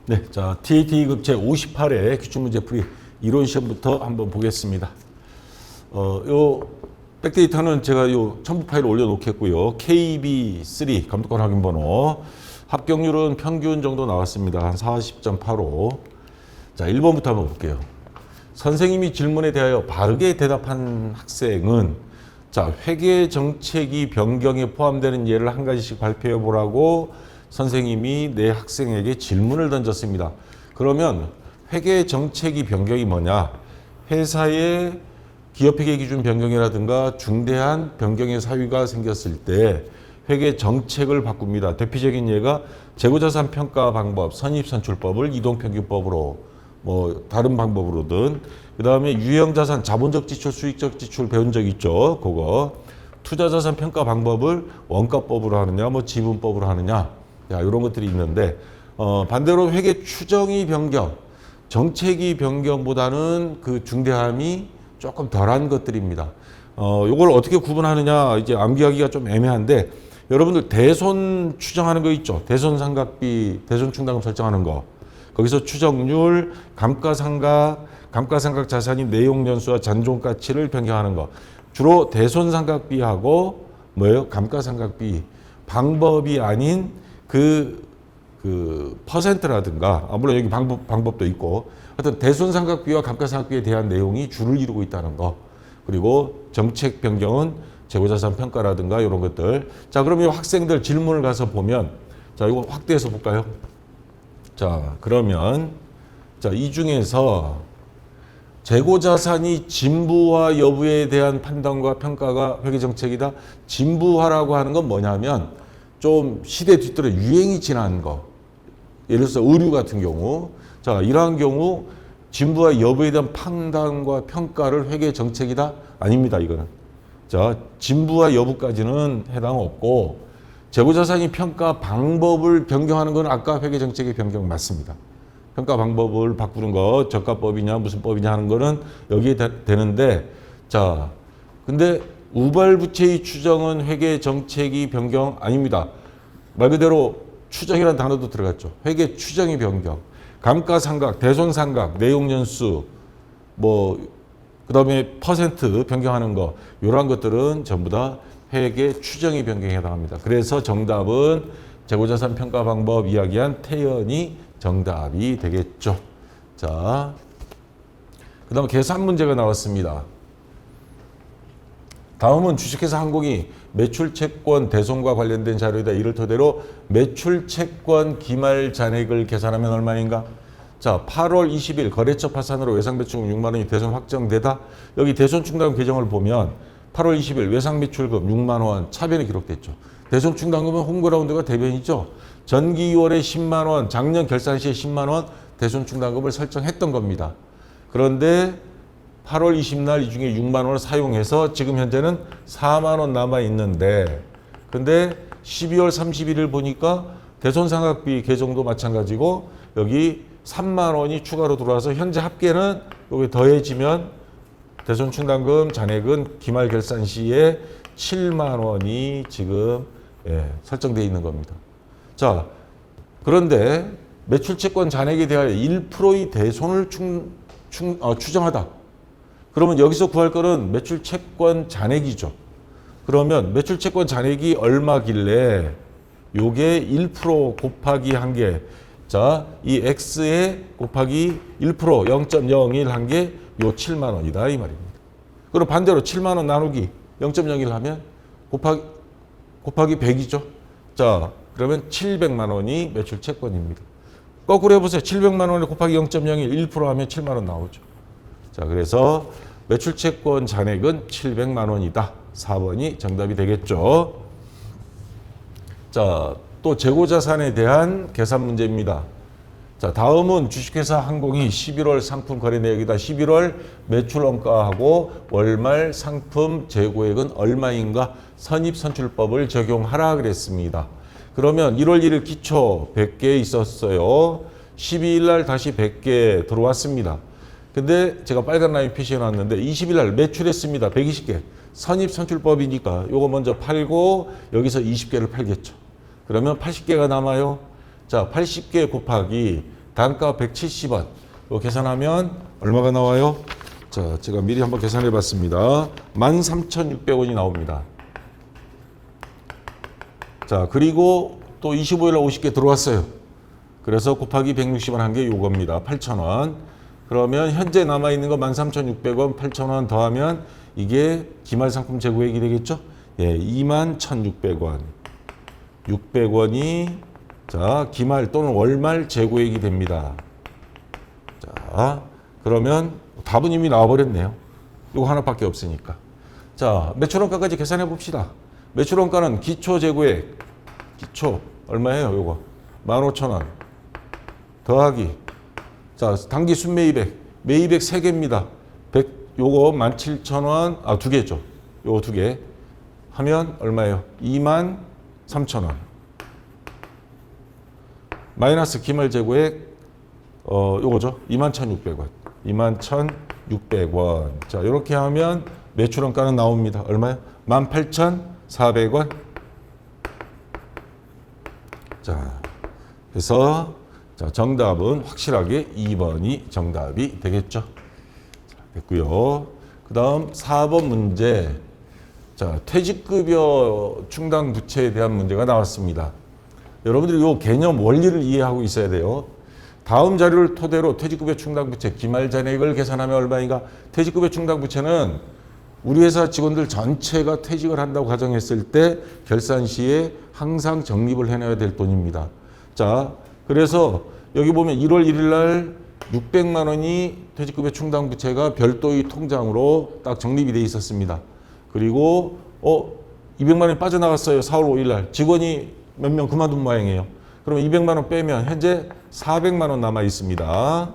네, 자, TAT급 제58회 기출문제풀이 이론 시험부터 한번 보겠습니다. 요 백데이터는 제가 요 첨부 파일을 올려놓겠고요. KB3 감독관 확인번호 합격률은 평균 정도 나왔습니다. 한 40.85. 자, 1번부터 한번 볼게요. 선생님이 질문에 대하여 바르게 대답한 학생은 자, 회계 정책이 변경에 포함되는 예를 한 가지씩 발표해 보라고 선생님이 내 학생에게 질문을 던졌습니다. 그러면 회계 정책이 변경이 뭐냐? 회사의 기업회계 기준 변경이라든가 중대한 변경의 사유가 생겼을 때 회계 정책을 바꿉니다. 대표적인 예가 재고자산 평가 방법, 선입선출법을 이동평균법으로 뭐 다른 방법으로든 그 다음에 유형자산, 자본적 지출, 수익적 지출 배운 적 있죠. 그거 투자자산 평가 방법을 원가법으로 하느냐, 뭐 지분법으로 하느냐, 야 이런 것들이 있는데 반대로 회계 추정이 변경, 정책이 변경보다는 그 중대함이 조금 덜한 것들입니다. 요걸 어떻게 구분하느냐 이제 암기하기가 좀 애매한데 여러분들 대손 추정하는 거 있죠. 대손 삼각비, 대손 충당금 설정하는 거. 거기서 추정률, 감가상각 자산이 내용연수와 잔존가치를 변경하는 거. 주로 대손삼각비하고 뭐예요? 감가상각비 방법이 아닌 그 퍼센트라든가 물론 여기 방법도 있고 하여튼 대손삼각비와 감가상각비에 대한 내용이 주를 이루고 있다는 거. 그리고 정책 변경은 재고자산 평가라든가 이런 것들. 자, 그러면 학생들 질문을 가서 보면 자, 이거 확대해서 볼까요? 자, 그러면 자, 이 중에서 재고자산이 진부화 여부에 대한 판단과 평가가 회계정책이다. 진부화라고 하는 건 뭐냐면 좀 시대 뒤뜰에 유행이 지난 거. 예를 들어서 의류 같은 경우. 자, 이러한 경우 진부화 여부에 대한 판단과 평가를 회계정책이다? 아닙니다, 이거는. 자, 진부화 여부까지는 해당 없고 재고자산이 평가 방법을 변경하는 건 아까 회계정책의 변경 맞습니다. 평가 방법을 바꾸는 거 저가법이냐 무슨 법이냐 하는 거는 여기에 되는데 자, 근데 우발부채의 추정은 회계정책이 변경 아닙니다. 말 그대로 추정이라는 단어도 들어갔죠. 회계 추정이 변경. 감가상각, 대손상각, 내용연수 뭐 그다음에 퍼센트 변경하는 거 이러한 것들은 전부 다 회계 추정이 변경에 해당합니다. 그래서 정답은 재고자산 평가 방법 이야기한 태연이 정답이 되겠죠. 자, 그 다음 계산 문제가 나왔습니다. 다음은 주식회사 항공이 매출채권 대손과 관련된 자료이다. 이를 토대로 매출채권 기말 잔액을 계산하면 얼마인가? 자, 8월 20일 거래처 파산으로 외상매출금 6만 원이 대손 확정되다. 여기 대손충당금 계정을 보면 8월 20일 외상매출금 6만 원 차변이 기록됐죠. 대손충당금은 홈그라운드가 대변이죠. 전기 2월에 10만 원, 작년 결산 시에 10만 원 대손충당금을 설정했던 겁니다. 그런데 8월 20날 이 중에 6만 원을 사용해서 지금 현재는 4만 원 남아 있는데 근데 12월 31일 보니까 대손상각비 계정도 마찬가지고 여기 3만 원이 추가로 들어와서 현재 합계는 여기 더해지면 대손충당금 잔액은 기말 결산 시에 7만 원이 지금 설정되어 있는 겁니다. 자, 그런데 매출채권 잔액에 대하여 1%의 대손을 추정하다. 그러면 여기서 구할 거는 매출채권 잔액이죠. 그러면 매출채권 잔액이 얼마길래 요게 1% 곱하기 한 개. 자, 이 X에 곱하기 1% 0.01 한 게 요 7만 원이다 이 말입니다. 그리고 반대로 7만 원 나누기 0.01 하면 곱하기 100이죠. 자, 그러면 700만 원이 매출채권입니다. 거꾸로 해보세요. 700만 원에 곱하기 0.01 1% 하면 7만 원 나오죠. 자, 그래서 매출채권 잔액은 700만 원이다. 4번이 정답이 되겠죠. 자, 또 재고자산에 대한 계산 문제입니다. 자, 다음은 주식회사 항공이 11월 상품 거래 내역이다. 11월 매출 원가하고 월말 상품 재고액은 얼마인가 선입선출법을 적용하라 그랬습니다. 그러면 1월 1일 기초 100개 있었어요. 12일 날 다시 100개 들어왔습니다. 근데 제가 빨간 라인 표시해 놨는데 20일 날 매출했습니다. 120개. 선입선출법이니까 요거 먼저 팔고 여기서 20개를 팔겠죠. 그러면 80개가 남아요. 자, 80개 곱하기 단가 170원. 이거 계산하면 얼마가 나와요? 자, 제가 미리 한번 계산해 봤습니다. 13,600원이 나옵니다. 자, 그리고 또 25일날 50개 들어왔어요. 그래서 곱하기 160원 한 게 요겁니다. 8,000원. 그러면 현재 남아있는 거 13,600원, 8,000원 더하면 이게 기말 상품 재고액이 되겠죠? 예, 21,600원. 600원이 자, 기말 또는 월말 재고액이 됩니다. 자, 그러면 답은 이미 나와버렸네요. 이거 하나밖에 없으니까. 자, 매출원가까지 계산해 봅시다. 매출원가는 기초 재고액, 기초 얼마예요? 요거 15,000원 더하기 자, 단기 순매입액, 매입액 3개입니다. 100, 요거 17,000원, 아, 2개죠. 요거 2개 하면 얼마예요? 23,000원. 마이너스 기말 재고액, 요거죠. 21,600원. 21,600원. 자, 이렇게 하면 매출원가는 나옵니다. 얼마요? 18,400원. 자, 그래서 자, 정답은 확실하게 2번이 정답이 되겠죠. 자, 됐고요. 그 다음 4번 문제. 자, 퇴직급여 충당 부채에 대한 문제가 나왔습니다. 여러분들이 이 개념 원리를 이해하고 있어야 돼요. 다음 자료를 토대로 퇴직급여 충당 부채 기말 잔액을 계산하면 얼마인가? 퇴직급여 충당 부채는 우리 회사 직원들 전체가 퇴직을 한다고 가정했을 때 결산 시에 항상 적립을 해놔야 될 돈입니다. 자, 그래서 여기 보면 1월 1일 날 600만 원이 퇴직급여 충당 부채가 별도의 통장으로 딱 적립이 돼 있었습니다. 그리고 200만 원이 빠져나갔어요. 4월 5일 날 직원이 몇 명 그만둔 모양이에요. 그러면 200만 원 빼면 현재 400만 원 남아 있습니다.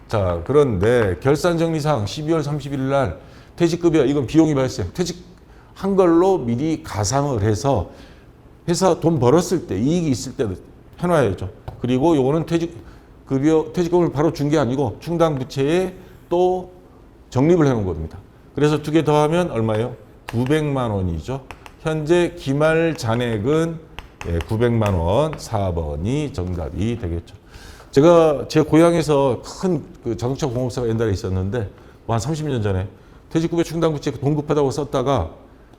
자, 그런데 결산정리상 12월 31일 날 퇴직급여 이건 비용이 발생. 퇴직한 걸로 미리 가상을 해서 회사 돈 벌었을 때 이익이 있을 때 해놔야죠. 그리고 요거는 퇴직금을 바로 준 게 아니고 충당부채에 또 적립을 해놓은 겁니다. 그래서 2개 더하면 얼마예요? 900만 원이죠. 현재 기말 잔액은 900만 원. 4번이 정답이 되겠죠. 제가 제 고향에서 큰 그 자동차 공업사가 옛날에 있었는데 뭐 한 30년 전에 퇴직급여 충당부채 돈 급하다고 썼다가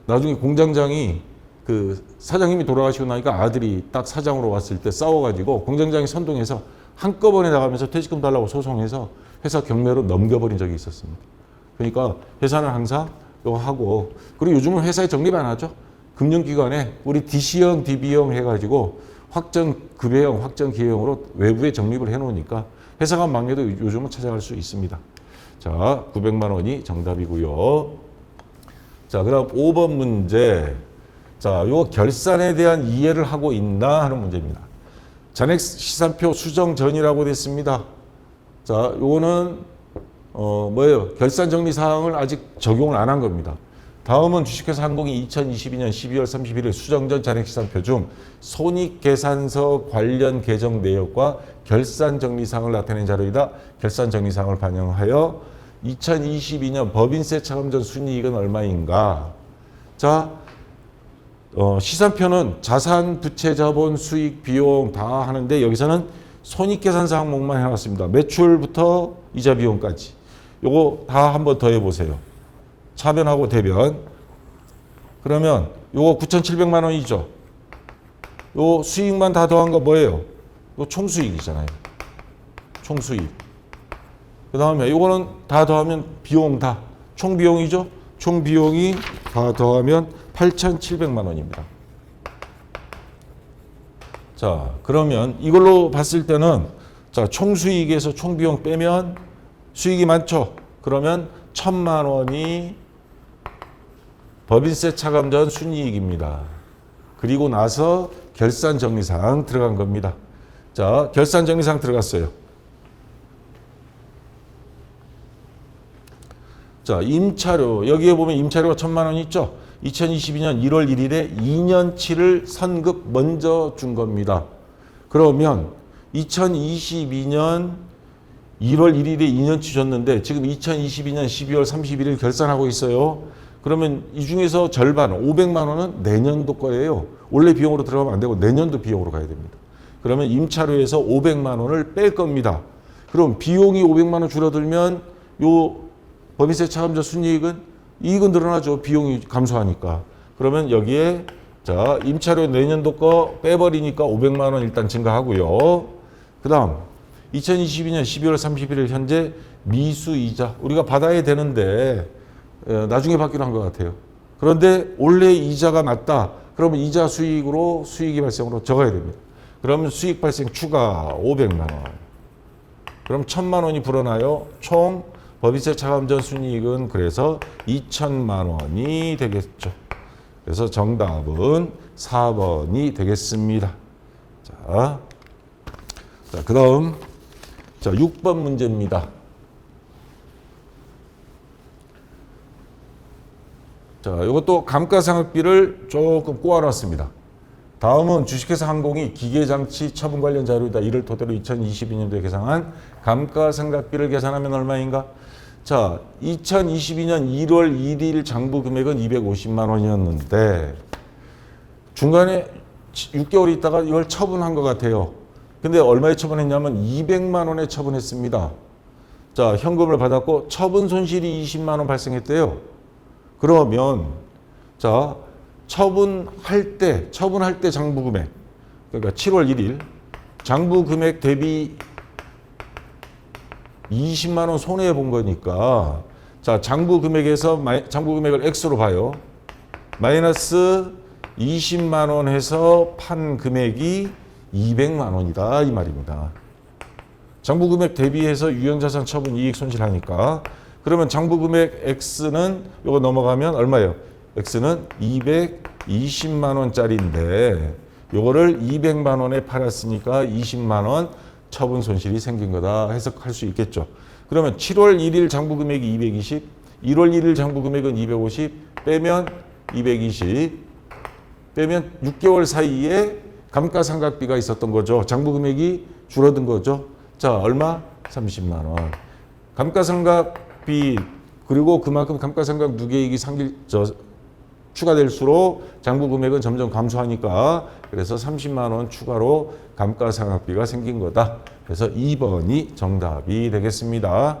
나중에 공장장이 그 사장님이 돌아가시고 나니까 아들이 딱 사장으로 왔을 때 싸워가지고 공장장이 선동해서 한꺼번에 나가면서 퇴직금 달라고 소송해서 회사 경매로 넘겨버린 적이 있었습니다. 그러니까 회사는 항상 이거 하고, 그리고 요즘은 회사에 적립 안 하죠. 금융기관에 우리 DC형, DB형 해가지고 확정급여형, 확정기여형으로 외부에 적립을 해놓으니까 회사가 망해도 요즘은 찾아갈 수 있습니다. 자, 900만 원이 정답이고요. 자, 그다음 5번 문제. 자, 요 결산에 대한 이해를 하고 있나 하는 문제입니다. 잔액 시산표 수정 전이라고 됐습니다. 자, 요거는 뭐예요? 결산 정리 사항을 아직 적용을 안 한 겁니다. 다음은 주식회사 항공이 2022년 12월 31일 수정 전 잔액 시산표 중 손익계산서 관련 계정 내역과 결산 정리 사항을 나타낸 자료이다. 결산 정리 사항을 반영하여 2022년 법인세 차감 전 순이익은 얼마인가? 자, 시산표는 자산, 부채, 자본, 수익, 비용 다 하는데 여기서는 손익계산서 항목만 해놨습니다. 매출부터 이자 비용까지. 요거 다 한번 더 해보세요. 차변하고 대변. 그러면 요거 9,700만 원이죠. 요 수익만 다 더한 거 뭐예요? 요 총수익이잖아요. 총수익. 그 다음에 요거는 다 더하면 비용 다. 총비용이죠. 총비용이 다 더하면 8,700만 원입니다. 자, 그러면 이걸로 봤을 때는 자, 총수익에서 총비용 빼면 수익이 많죠. 그러면 1,000만 원이 법인세 차감 전 순이익입니다. 그리고 나서 결산정리사항 들어간 겁니다. 자, 결산정리사항 들어갔어요. 자, 임차료. 여기에 보면 임차료가 1,000만 원 있죠. 2022년 1월 1일에 2년치를 선급 먼저 준 겁니다. 그러면 2022년 1월 1일에 2년치 줬는데 지금 2022년 12월 31일 결산하고 있어요. 그러면 이 중에서 절반 500만 원은 내년도 거예요. 원래 비용으로 들어가면 안 되고 내년도 비용으로 가야 됩니다. 그러면 임차료에서 500만 원을 뺄 겁니다. 그럼 비용이 500만 원 줄어들면 요 법인세 차감자 순이익은 이익은 늘어나죠. 비용이 감소하니까. 그러면 여기에 자 임차료 내년도 거 빼버리니까 500만 원 일단 증가하고요. 그 다음 2022년 12월 31일 현재 미수이자 우리가 받아야 되는데 나중에 받기로 한 것 같아요. 그런데 올해 이자가 낮다. 그러면 이자 수익으로 수익이 발생으로 적어야 됩니다. 그러면 수익 발생 추가 500만 원. 그럼 1000만 원이 불어나요. 총 법인세 차감전 순이익은 그래서 2000만 원이 되겠죠. 그래서 정답은 4번이 되겠습니다. 자, 그 다음 자 6번 문제입니다. 자, 이것도 감가상각비를 조금 꼬아놨습니다. 다음은 주식회사 항공이 기계장치 처분 관련 자료이다. 이를 토대로 2022년도에 계산한 감가상각비를 계산하면 얼마인가? 자, 2022년 1월 1일 장부 금액은 250만 원이었는데 중간에 6개월 있다가 이걸 처분한 것 같아요. 근데 얼마에 처분했냐면 200만 원에 처분했습니다. 자, 현금을 받았고 처분 손실이 20만 원 발생했대요. 그러면 자, 처분할 때 장부 금액 그러니까 7월 1일 장부 금액 대비 20만 원 손해 본 거니까 자, 장부 금액에서 장부 금액을 X로 봐요. 마이너스 20만 원 해서 판 금액이 200만 원이다 이 말입니다. 장부 금액 대비해서 유형자산 처분 이익 손실하니까 그러면 장부 금액 X는 요거 넘어가면 얼마예요? X는 220만 원짜리인데 요거를 200만 원에 팔았으니까 20만 원 처분 손실이 생긴 거다 해석할 수 있겠죠. 그러면 7월 1일 장부 금액이 220, 1월 1일 장부 금액은 250, 빼면 220, 빼면 6개월 사이에 감가상각비가 있었던 거죠. 장부 금액이 줄어든 거죠. 자, 얼마? 30만 원. 감가상각비 그리고 그만큼 감가상각 누계이익이 추가될수록 장부 금액은 점점 감소하니까 그래서 30만 원 추가로 감가상각비가 생긴 거다. 그래서 2번이 정답이 되겠습니다.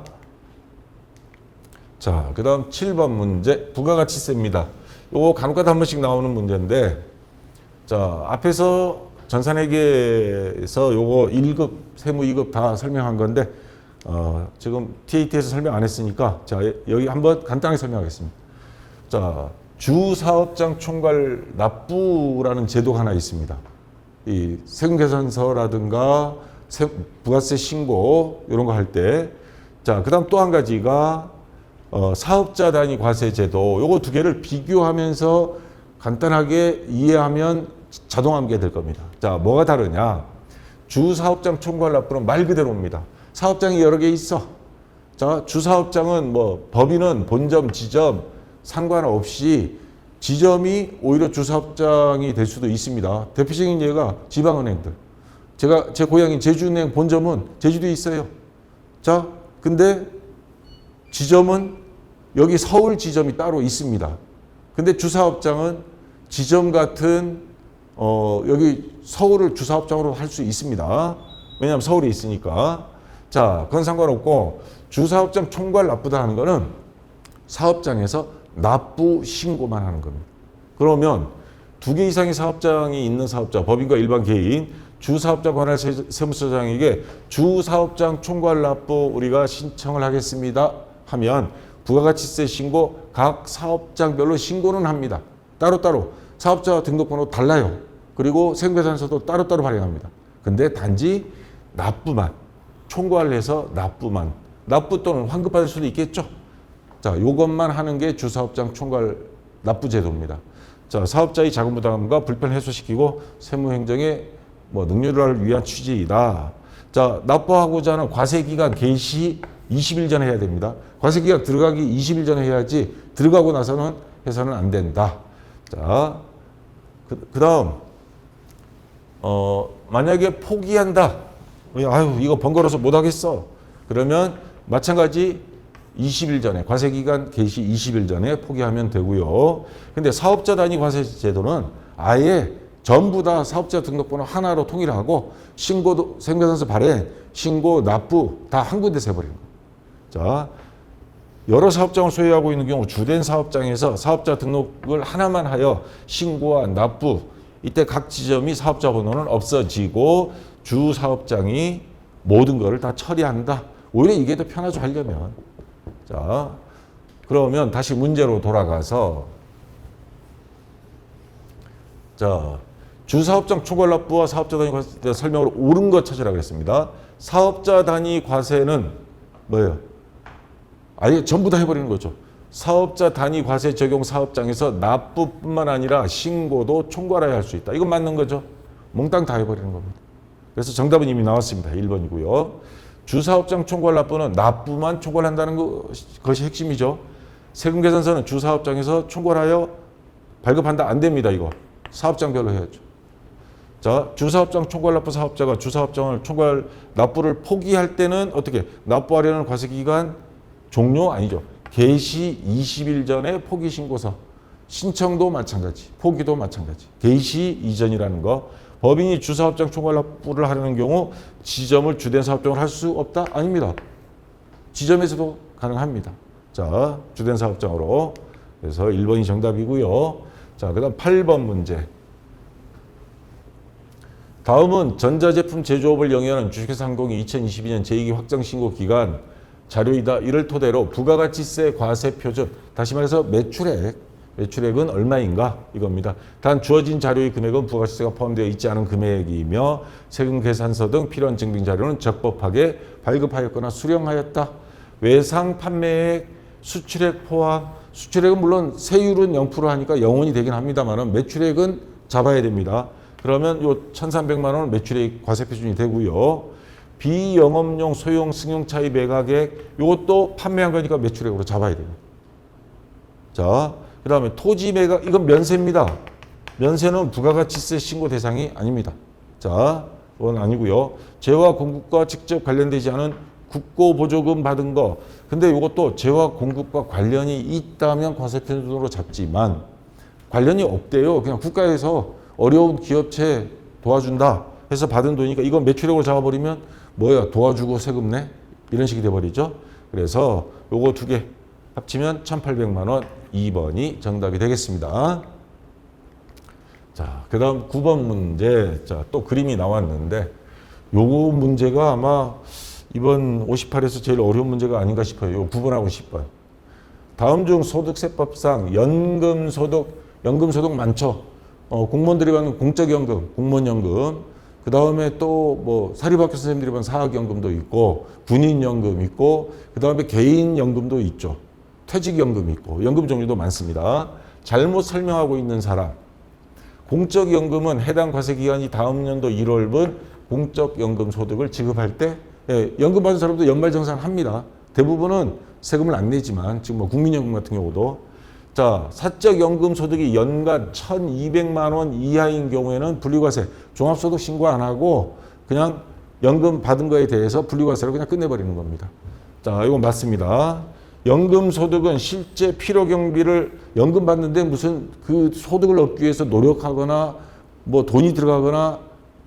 자, 그 다음 7번 문제 부가가치세입니다. 요거 간혹가다 한 번씩 나오는 문제인데 자, 앞에서 전산회계에서 요거 1급, 세무 2급 다 설명한 건데 지금 TAT에서 설명 안 했으니까 자, 여기 한번 간단하게 설명하겠습니다. 자, 주사업장 총괄 납부라는 제도가 하나 있습니다. 이 세금계산서라든가 부가세 신고 이런 거 할 때 자, 그다음 또 한 가지가 사업자 단위 과세 제도 요거 두 개를 비교하면서 간단하게 이해하면 자동 암기가 될 겁니다. 자, 뭐가 다르냐? 주사업장 총괄 납부는 말 그대로입니다. 사업장이 여러 개 있어. 자, 주사업장은 뭐 법인은 본점, 지점 상관없이 지점이 오히려 주사업장이 될 수도 있습니다. 대표적인 예가 지방은행들. 제 고향인 제주은행 본점은 제주도에 있어요. 자, 근데 지점은 여기 서울 지점이 따로 있습니다. 근데 주사업장은 지점 같은 여기 서울을 주사업장으로 할 수 있습니다. 왜냐하면 서울에 있으니까. 자, 그건 상관없고 주사업장 총괄 납부다 하는 거는 사업장에서 납부 신고만 하는 겁니다. 그러면 두 개 이상의 사업장이 있는 사업자, 법인과 일반 개인, 주사업장 관할 세무서장에게 주사업장 총괄 납부 우리가 신청을 하겠습니다 하면 부가가치세 신고 각 사업장별로 신고는 합니다. 따로따로 사업자 등록번호 달라요. 그리고 세금계산서도 따로따로 발행합니다. 근데 단지 납부만, 총괄을 해서 납부만, 납부 또는 환급받을 수도 있겠죠. 자, 요것만 하는 게 주사업장 총괄 납부 제도입니다. 자, 사업자의 자금 부담과 불편 해소시키고 세무행정의 능률화를 위한 취지이다. 자, 납부하고자 하는 과세기간 개시 20일 전에 해야 됩니다. 과세기간 들어가기 20일 전에 해야지 들어가고 나서는 해서는 안 된다. 자, 그 다음 만약에 포기한다. 아유, 이거 번거로워서 못하겠어. 그러면 마찬가지 20일 전에 과세기간 개시 20일 전에 포기하면 되고요. 근데 사업자 단위 과세 제도는 아예 전부 다 사업자 등록번호 하나로 통일하고 신고도 세금계산서 발행, 신고, 납부 다 한 군데서 해버리는 거예요. 자, 여러 사업장을 소유하고 있는 경우 주된 사업장에서 사업자 등록을 하나만 하여 신고와 납부 이때 각 지점이 사업자 번호는 없어지고 주 사업장이 모든 것을 다 처리한다. 오히려 이게 더 편하죠, 하려면. 자, 그러면 다시 문제로 돌아가서 자, 주사업장 총괄납부와 사업자 단위 과세 설명으로 옳은 것 찾으라 그랬습니다. 사업자 단위 과세는 뭐예요? 아예 전부 다 해버리는 거죠. 사업자 단위 과세 적용 사업장에서 납부뿐만 아니라 신고도 총괄하여 할 수 있다. 이건 맞는 거죠. 몽땅 다 해버리는 겁니다. 그래서 정답은 이미 나왔습니다. 1번이고요. 주사업장 총괄납부는 납부만 총괄한다는 것이 핵심이죠. 세금계산서는 주사업장에서 총괄하여 발급한다. 안 됩니다. 이거. 사업장별로 해야죠. 자, 주사업장 총괄납부 사업자가 주사업장을 총괄 납부를 포기할 때는 어떻게? 납부하려는 과세기간 종료 아니죠. 개시 20일 전에 포기 신고서. 신청도 마찬가지. 포기도 마찬가지. 개시 이전이라는 거. 법인이 주사업장 총괄납부를 하려는 경우 지점을 주된 사업장으로 할 수 없다? 아닙니다. 지점에서도 가능합니다. 자, 주된 사업장으로. 그래서 1번이 정답이고요. 자, 그 다음 8번 문제. 다음은 전자제품 제조업을 영위하는 주식회사 항공이 2022년 제2기 확정신고 기간 자료이다. 이를 토대로 부가가치세 과세 표준, 다시 말해서 매출액은 얼마인가 이겁니다. 단 주어진 자료의 금액은 부가가치세가 포함되어 있지 않은 금액이며 세금계산서 등 필요한 증빙 자료는 적법하게 발급하였거나 수령하였다. 외상 판매액, 수출액 포함, 수출액은 물론 세율은 0% 하니까 0원이 되긴 합니다만 매출액은 잡아야 됩니다. 그러면 요 1,300만 원은 매출액 과세 표준이 되고요. 비영업용 소형 승용차의 매각액 이것도 판매한 거니까 매출액으로 잡아야 돼요. 자, 그 다음에 토지 매각 이건 면세입니다. 면세는 부가가치세 신고 대상이 아닙니다. 자, 그건 아니고요. 재화 공급과 직접 관련되지 않은 국고 보조금 받은 거. 근데 이것도 재화 공급과 관련이 있다면 과세 표준으로 잡지만 관련이 없대요. 그냥 국가에서 어려운 기업체 도와준다 해서 받은 돈이니까 이건 매출액으로 잡아버리면 뭐야? 도와주고 세금 내? 이런 식이 돼버리죠. 그래서 요거 두 개 합치면 1,800만 원 2번이 정답이 되겠습니다. 자, 그 다음 9번 문제. 자, 또 그림이 나왔는데 요거 문제가 아마 이번 58에서 제일 어려운 문제가 아닌가 싶어요. 요 9번하고 10번. 다음 중 소득세법상 연금소득 많죠. 공무원들이 받는 공적연금, 공무원연금, 그 다음에 또 뭐 사립학교 선생님들이 받는 사학연금도 있고, 군인연금 있고, 그 다음에 개인연금도 있죠. 퇴직연금 있고, 연금 종류도 많습니다. 잘못 설명하고 있는 사람. 공적연금은 해당 과세기간이 다음 년도 1월분 공적연금 소득을 지급할 때, 예, 연금 받은 사람도 연말정산합니다. 대부분은 세금을 안 내지만, 지금 뭐 국민연금 같은 경우도. 자, 사적연금 소득이 연간 1,200만 원 이하인 경우에는 분리과세, 종합소득 신고 안 하고 그냥 연금 받은 거에 대해서 분리과세로 그냥 끝내버리는 겁니다. 자, 이건 맞습니다. 연금 소득은 실제 필요 경비를 연금 받는데 무슨 그 소득을 얻기 위해서 노력하거나 뭐 돈이 들어가거나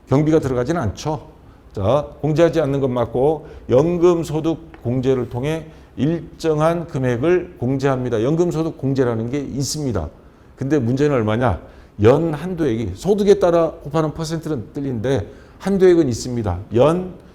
경비가 들어가지는 않죠. 자, 공제하지 않는 것 맞고 연금 소득 공제를 통해 일정한 금액을 공제합니다. 연금소득 공제라는 게 있습니다. 근데 문제는 얼마냐? 연 한도액이 소득에 따라 곱하는 퍼센트는 틀린데 한도액은 있습니다.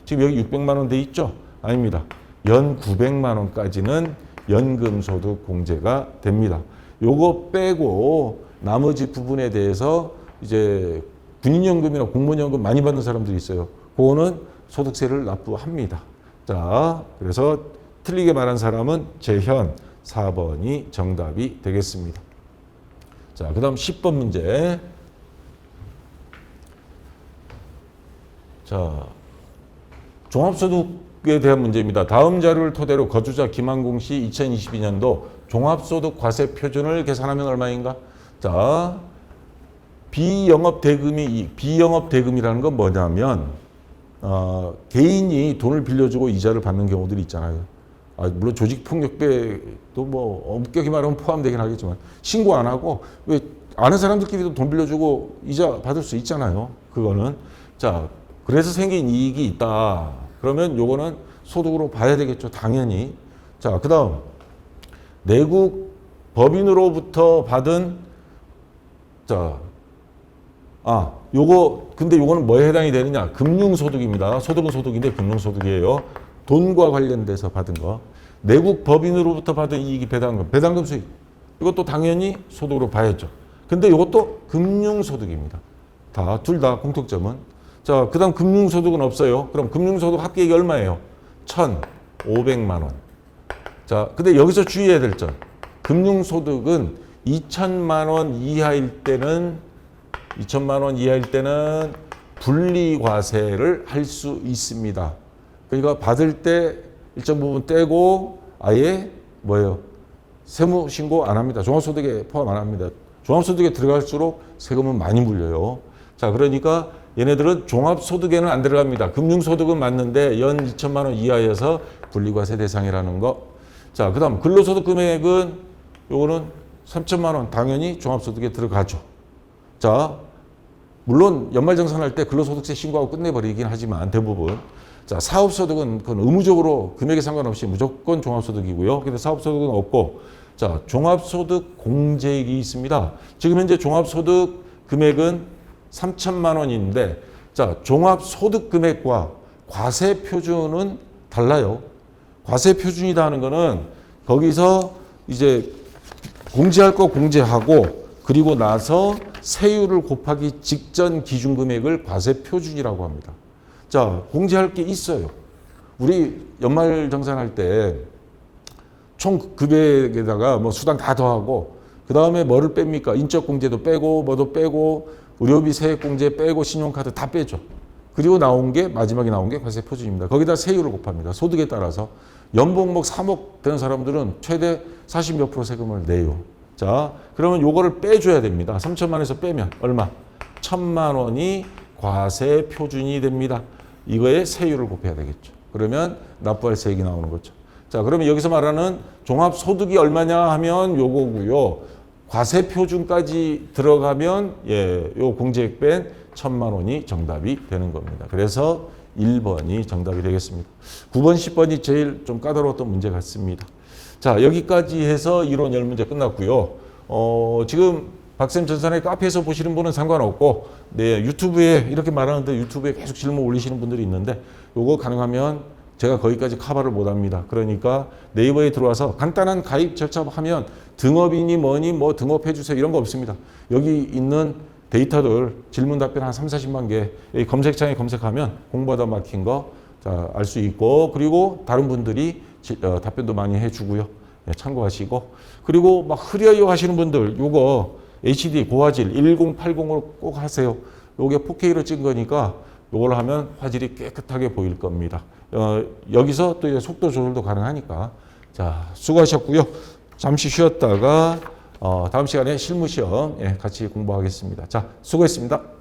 지금 여기 600만 원 돼 있죠? 아닙니다. 연 900만 원까지는 연금소득 공제가 됩니다. 요거 빼고 나머지 부분에 대해서 이제 군인연금이나 공무원연금 많이 받는 사람들이 있어요. 그거는 소득세를 납부합니다. 자, 그래서 틀리게 말한 사람은 재현 4번이 정답이 되겠습니다. 자, 그 다음 10번 문제. 자, 종합소득에 대한 문제입니다. 다음 자료를 토대로 거주자 김한공 씨 2022년도 종합소득 과세 표준을 계산하면 얼마인가? 자, 비영업 대금이라는 건 뭐냐면 개인이 돈을 빌려주고 이자를 받는 경우들이 있잖아요. 물론 조직폭력배도 뭐 엄격히 말하면 포함되긴 하겠지만 신고 안 하고 왜 아는 사람들끼리도 돈 빌려주고 이자 받을 수 있잖아요. 그거는. 자, 그래서 생긴 이익이 있다. 그러면 요거는 소득으로 봐야 되겠죠. 당연히. 자, 그 다음. 내국 법인으로부터 받은, 자, 근데 요거는 뭐에 해당이 되느냐? 금융소득입니다. 소득은 소득인데 금융소득이에요. 돈과 관련돼서 받은 거. 내국 법인으로부터 받은 이익이 배당금, 배당금 수익. 이것도 당연히 소득으로 봐야죠. 근데 이것도 금융소득입니다. 둘 다 공통점은. 자, 그 다음 금융소득은 없어요. 그럼 금융소득 합계액이 얼마예요? 1,500만 원. 자, 근데 여기서 주의해야 될 점. 금융소득은 2천만 원 이하일 때는 분리과세를 할 수 있습니다. 그러니까 받을 때 일정 부분 떼고 아예 뭐예요? 세무신고 안 합니다. 종합소득에 포함 안 합니다. 종합소득에 들어갈수록 세금은 많이 물려요. 자, 그러니까 얘네들은 종합소득에는 안 들어갑니다. 금융소득은 맞는데 연 2천만 원 이하여서 분리과세 대상이라는 거. 자, 그 다음 근로소득 금액은 요거는 3천만 원 당연히 종합소득에 들어가죠. 자, 물론 연말정산할 때 근로소득세 신고하고 끝내버리긴 하지만 대부분. 자, 사업소득은 그건 의무적으로 금액에 상관없이 무조건 종합소득이고요. 근데 사업소득은 없고, 자, 종합소득 공제액이 있습니다. 지금 현재 종합소득 금액은 3천만 원인데, 자, 종합소득 금액과 과세 표준은 달라요. 과세 표준이다 하는 거는 거기서 이제 공제할 거 공제하고 그리고 나서 세율을 곱하기 직전 기준금액을 과세 표준이라고 합니다. 자, 공제할 게 있어요. 우리 연말정산할 때 총 금액에다가 뭐 수당 다 더하고 그 다음에 뭐를 뺍니까? 인적공제도 빼고 뭐도 빼고 의료비 세액공제 빼고 신용카드 다 빼죠. 그리고 마지막에 나온 게 과세 표준입니다. 거기다 세율을 곱합니다. 소득에 따라서 연봉 3억 되는 사람들은 최대 40몇 프로 세금을 내요. 자, 그러면 요거를 빼줘야 됩니다. 3천만 원에서 빼면 얼마? 1,000만 원이 과세 표준이 됩니다. 이거에 세율을 곱해야 되겠죠. 그러면 납부할 세액이 나오는 거죠. 자, 그러면 여기서 말하는 종합소득이 얼마냐 하면 요거고요. 과세 표준까지 들어가면 요 공제액 뺀 1,000만 원이 정답이 되는 겁니다. 그래서 1번이 정답이 되겠습니다. 9번, 10번이 제일 좀 까다로웠던 문제 같습니다. 자, 여기까지 해서 이론 10문제 끝났고요. 지금 박쌤 전산의 카페에서 보시는 분은 상관없고, 네, 유튜브에 이렇게 말하는데 유튜브에 계속 질문 올리시는 분들이 있는데, 요거 가능하면 제가 거기까지 커버를 못 합니다. 그러니까 네이버에 들어와서 간단한 가입 절차 하면 등업이니 뭐니 뭐 등업해 주세요 이런 거 없습니다. 여기 있는 데이터들 질문 답변 한 3, 40만 개 검색창에 검색하면 공부하다 막힌 거 알 수 있고, 그리고 다른 분들이 답변도 많이 해주고요. 네, 참고하시고, 그리고 막 흐려요 하시는 분들 요거 HD 고화질 1080으로 꼭 하세요. 요게 4K로 찍은 거니까 요걸 하면 화질이 깨끗하게 보일 겁니다. 여기서 또 이제 속도 조절도 가능하니까. 자, 수고하셨고요. 잠시 쉬었다가 다음 시간에 실무시험 같이 공부하겠습니다. 자, 수고했습니다.